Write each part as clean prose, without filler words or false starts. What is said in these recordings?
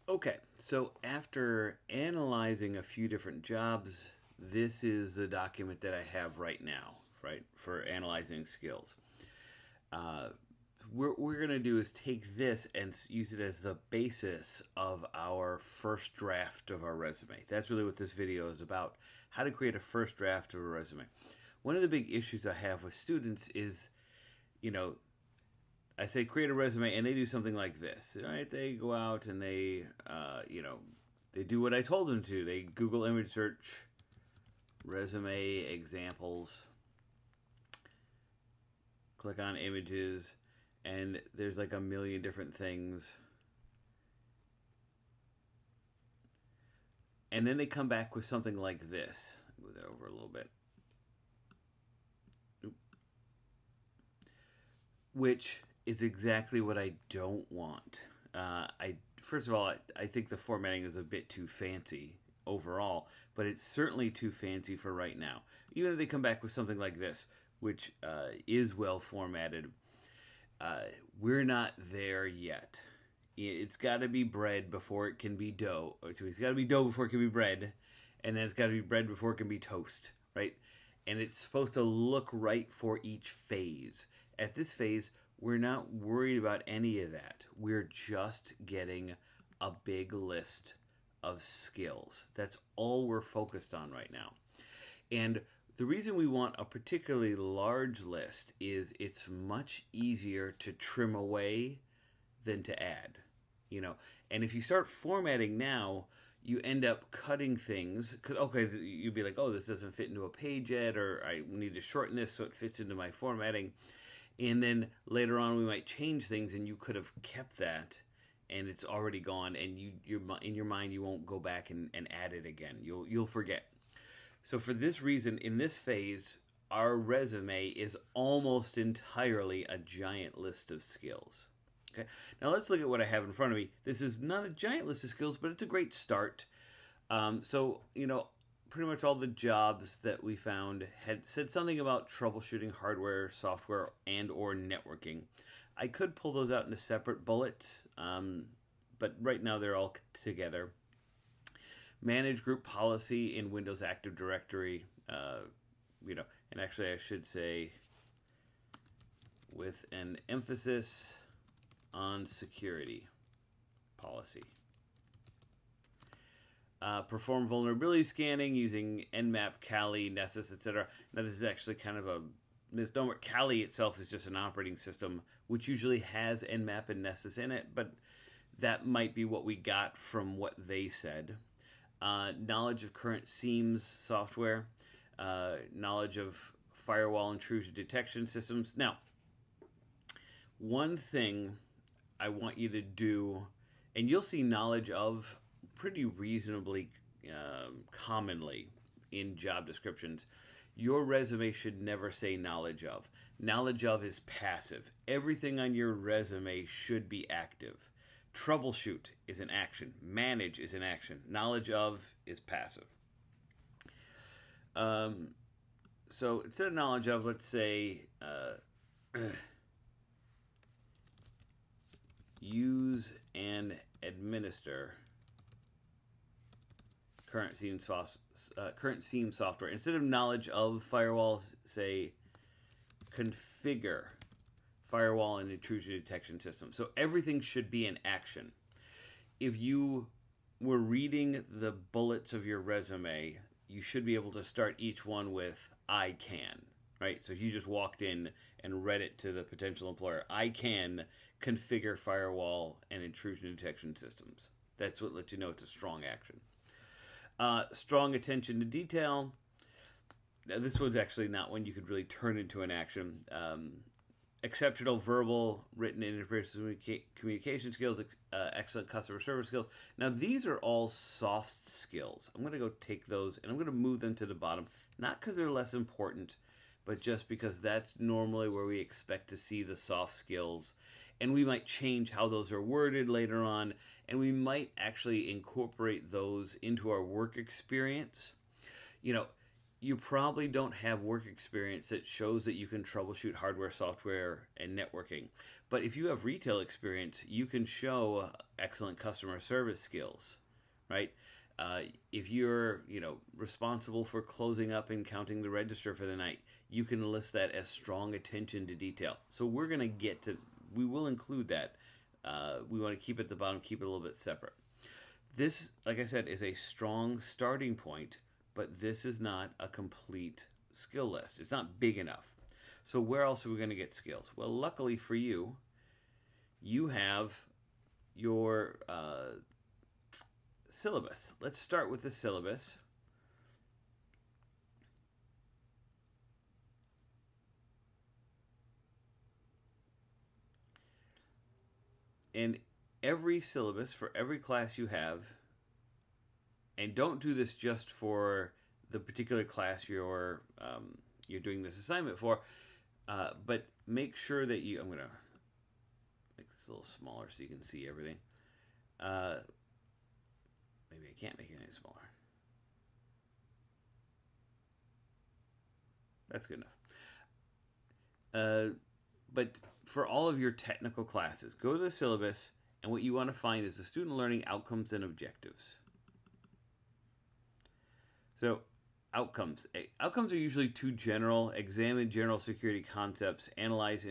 Okay, so after analyzing a few different jobs, this is the document that I have right now, right, for analyzing skills. Uh, what we're going to do is take this and use it as the basis of our first draft of our resume. That's really what this video is about, how to create a first draft of a resume. One of the big issues I have with students is, you know, I say create a resume, and they do something like this. Right? They go out and they do what I told them to. They Google image search resume examples, click on images, and there's like a million different things. And then they come back with something like this. Move that over a little bit. Which is exactly what I don't want. I First of all, I think the formatting is a bit too fancy overall, but it's certainly too fancy for right now. Even if they come back with something like this, which is well formatted, uh, we're not there yet. It's got to be bread before it can be dough. It's got to be dough before it can be bread, and then it's got to be bread before it can be toast, right? And it's supposed to look right for each phase. At this phase, we're not worried about any of that. We're just getting a big list of skills. That's all we're focused on right now. And the reason we want a particularly large list is it's much easier to trim away than to add. You know, and if you start formatting now, you end up cutting things. Cause, okay, you'd be like, oh, this doesn't fit into a page yet, or I need to shorten this so it fits into my formatting. And then later on, we might change things, and you could have kept that, and it's already gone, and you're in your mind you won't go back and add it again. You'll forget. So for this reason, in this phase, our resume is almost entirely a giant list of skills. Okay. Now let's look at what I have in front of me. This is not a giant list of skills, but it's a great start. Pretty much all the jobs that we found had said something about troubleshooting hardware, software, and or networking. I could pull those out into separate bullets, but right now they're all together. Manage group policy in Windows Active Directory. And actually I should say with an emphasis on security policy. Perform vulnerability scanning using Nmap, Kali, Nessus, etc. Now, this is actually kind of a misnomer. Kali itself is just an operating system, which usually has Nmap and Nessus in it, but that might be what we got from what they said. Knowledge of current SIEMs software, knowledge of firewall intrusion detection systems. Now, one thing I want you to do, and you'll see knowledge of pretty reasonably commonly in job descriptions. Your resume should never say knowledge of. Knowledge of is passive. Everything on your resume should be active. Troubleshoot is an action. Manage is an action. Knowledge of is passive. So instead of knowledge of, let's say use and administer current SIEM software. Instead of knowledge of firewall, say configure firewall and intrusion detection system. So everything should be an action. If you were reading the bullets of your resume, you should be able to start each one with I can, right? So if you just walked in and read it to the potential employer, I can configure firewall and intrusion detection systems. That's what lets you know it's a strong action. Strong attention to detail. Now, this one's actually not one you could really turn into an action. Exceptional verbal, written, and interpersonal communication skills, excellent customer service skills. Now, these are all soft skills. I'm going to go take those and I'm going to move them to the bottom, not because they're less important, but just because that's normally where we expect to see the soft skills. And we might change how those are worded later on, and we might actually incorporate those into our work experience. You know, you probably don't have work experience that shows that you can troubleshoot hardware, software, and networking. But if you have retail experience, you can show excellent customer service skills, right? Uh, if you're, responsible for closing up and counting the register for the night, you can list that as strong attention to detail. So we will include that. We want to keep it at the bottom, keep it a little bit separate. This, like I said, is a strong starting point, but this is not a complete skill list. It's not big enough. So where else are we going to get skills? Well, luckily for you, you have your syllabus. Let's start with the syllabus. And every syllabus for every class you have, and don't do this just for the particular class you're doing this assignment for, but make sure that I'm going to make this a little smaller so you can see everything. Maybe I can't make it any smaller. That's good enough. But for all of your technical classes, go to the syllabus, and what you want to find is the student learning outcomes and objectives. So, outcomes. Outcomes are usually too general. Examine general security concepts, analyze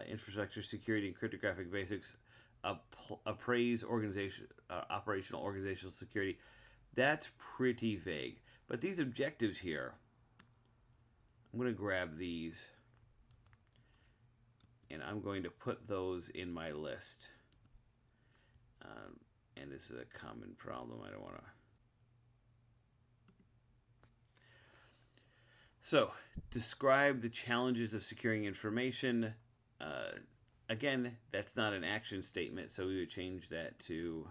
infrastructure security and cryptographic basics, appraise operational organizational security. That's pretty vague. But these objectives here, I'm going to grab these, and I'm going to put those in my list. And this is a common problem. I don't want to. So, describe the challenges of securing information. Again, that's not an action statement, so we would change that to...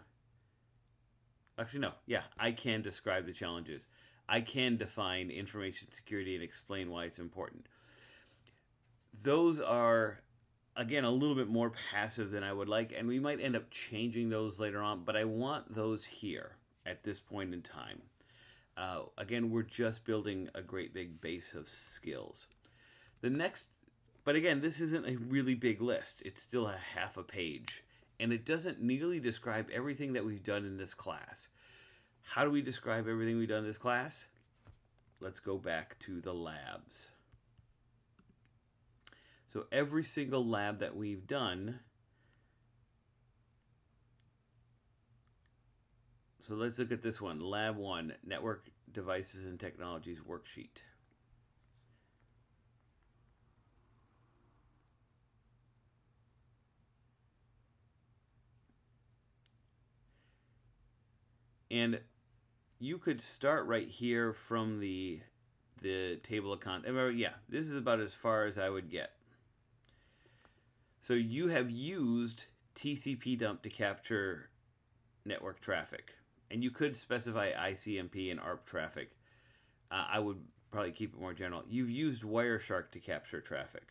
Actually, no. Yeah, I can describe the challenges. I can define information security and explain why it's important. Those are, again, a little bit more passive than I would like, and we might end up changing those later on, but I want those here at this point in time. Again, we're just building a great big base of skills. But again, this isn't a really big list. It's still a half a page, and it doesn't nearly describe everything that we've done in this class. How do we describe everything we've done in this class? Let's go back to the labs. So every single lab that we've done, so let's look at this one, Lab 1, Network Devices and Technologies Worksheet. And you could start right here from the table of contents. Yeah, this is about as far as I would get. So you have used TCP dump to capture network traffic. And you could specify ICMP and ARP traffic. I would probably keep it more general. You've used Wireshark to capture traffic.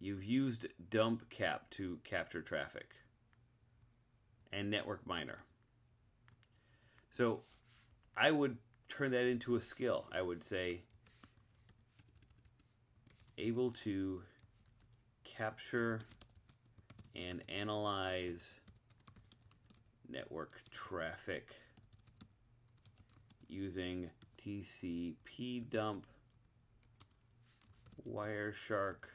You've used dump cap to capture traffic. And network miner. So I would turn that into a skill. I would say able to capture and analyze network traffic using TCP dump, Wireshark,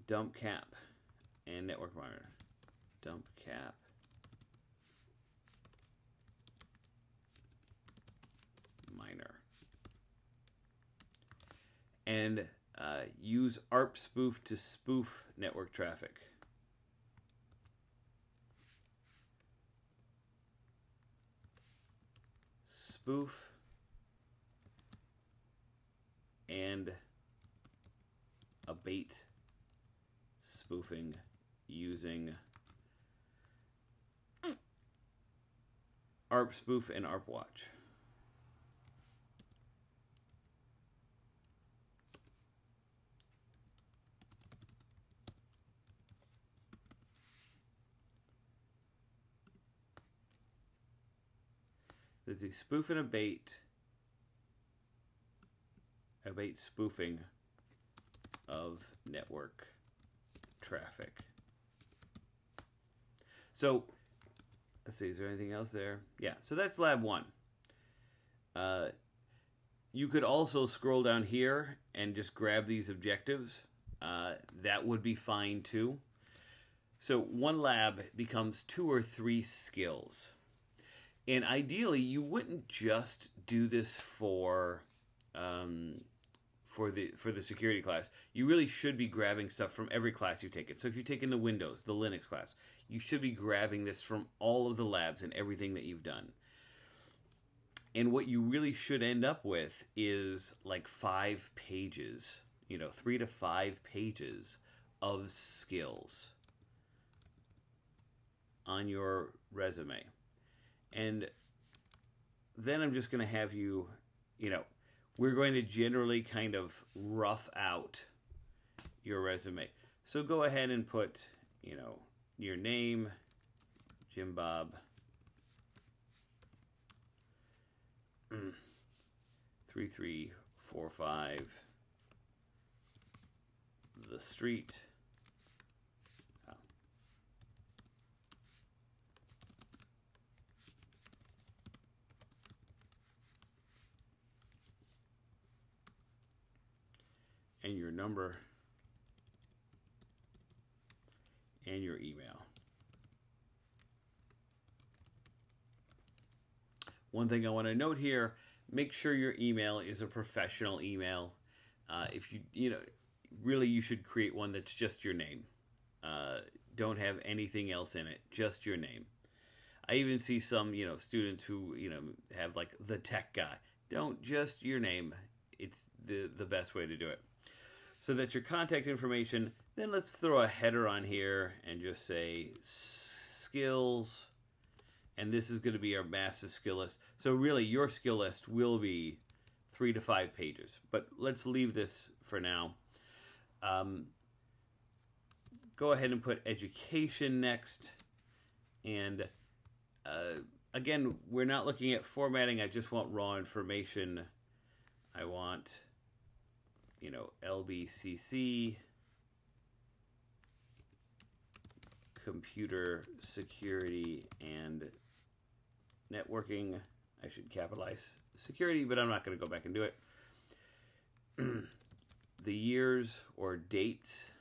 dump cap, and network miner. Dump cap, miner. And use ARP spoof to spoof network traffic. Spoof and abate spoofing using ARP spoof and ARP watch. There's a spoof and abate spoofing of network traffic. So let's see, is there anything else there? Yeah, so that's lab 1. You could also scroll down here and just grab these objectives. That would be fine too. So one lab becomes 2 or 3 skills. And ideally, you wouldn't just do this for the security class. You really should be grabbing stuff from every class you take it. So if you take in the Windows, the Linux class, you should be grabbing this from all of the labs and everything that you've done. And what you really should end up with is like 5 pages, 3 to 5 pages of skills on your resume. And then I'm just going to have you, we're going to generally kind of rough out your resume. So go ahead and put, your name, Jim Bob, 3345 The Street. And your number and your email. One thing I want to note here, make sure your email is a professional email. If really you should create one that's just your name. Don't have anything else in it, just your name. I even see some, students who, have like the tech guy. Don't, just your name. It's the best way to do it. So that's your contact information. Then let's throw a header on here and just say skills. And this is going to be our massive skill list. So really your skill list will be 3 to 5 pages. But let's leave this for now. Go ahead and put education next. And again, we're not looking at formatting. I just want raw information. I want, LBCC, computer security and networking. I should capitalize security, but I'm not going to go back and do it. The years or dates.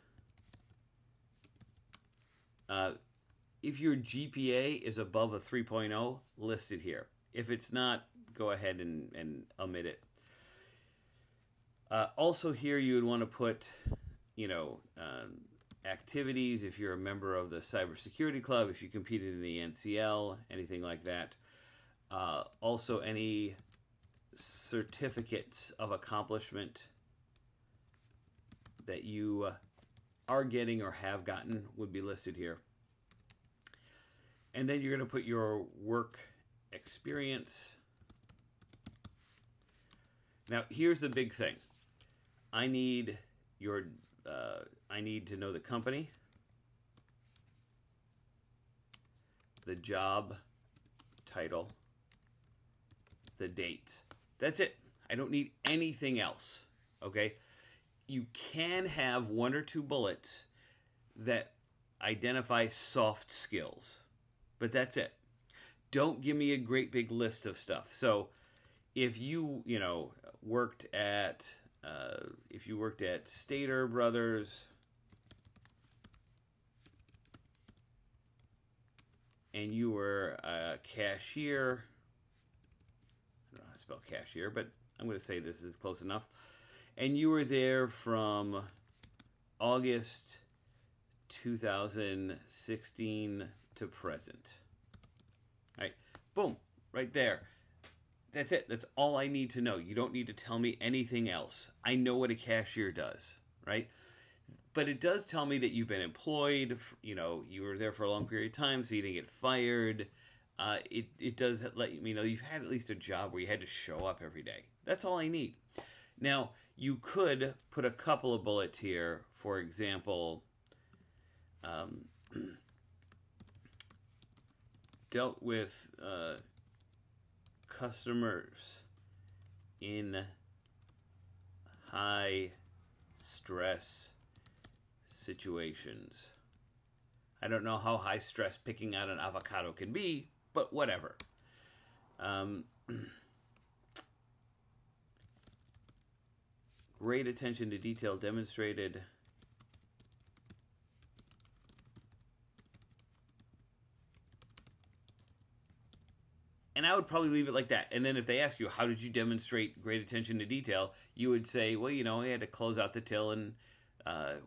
If your GPA is above a 3.0, list it here. If it's not, go ahead and omit it. Also here you would want to put, activities, if you're a member of the cybersecurity club, if you competed in the NCL, anything like that. Also any certificates of accomplishment that you are getting or have gotten would be listed here. And then you're going to put your work experience. Now here's the big thing. I need to know the company, the job title, the dates. That's it. I don't need anything else. Okay? You can have 1 or 2 bullets that identify soft skills, but that's it. Don't give me a great big list of stuff. So if you, worked at Stater Brothers and you were a cashier, I don't know how to spell cashier, but I'm going to say this is close enough, and you were there from August 2016 to present. All right, boom, right there. That's it. That's all I need to know. You don't need to tell me anything else. I know what a cashier does, right? But it does tell me that you've been employed, you were there for a long period of time, so you didn't get fired. It does let me know you've had at least a job where you had to show up every day. That's all I need. Now, you could put a couple of bullets here. For example, dealt with customers in high stress situations. I don't know how high stress picking out an avocado can be, but whatever. Great attention to detail demonstrated. And I would probably leave it like that. And then if they ask you, how did you demonstrate great attention to detail? You would say, well, you know, I had to close out the till and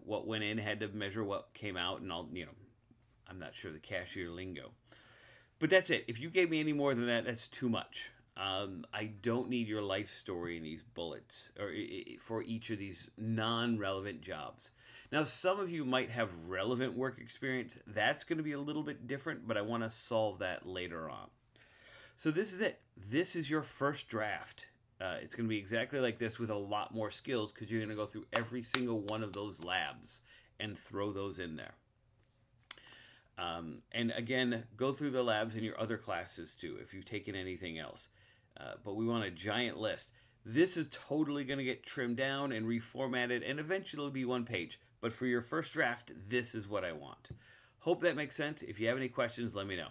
what went in, had to measure what came out, and all, you know, I'm not sure the cashier lingo. But that's it. If you gave me any more than that, that's too much. I don't need your life story in these bullets or for each of these non-relevant jobs. Now, some of you might have relevant work experience. That's going to be a little bit different, but I want to solve that later on. So this is it. This is your first draft. It's going to be exactly like this with a lot more skills because you're going to go through every single one of those labs and throw those in there. And again, go through the labs in your other classes too if you've taken anything else. But we want a giant list. This is totally going to get trimmed down and reformatted and eventually be one page. But for your first draft, this is what I want. Hope that makes sense. If you have any questions, let me know.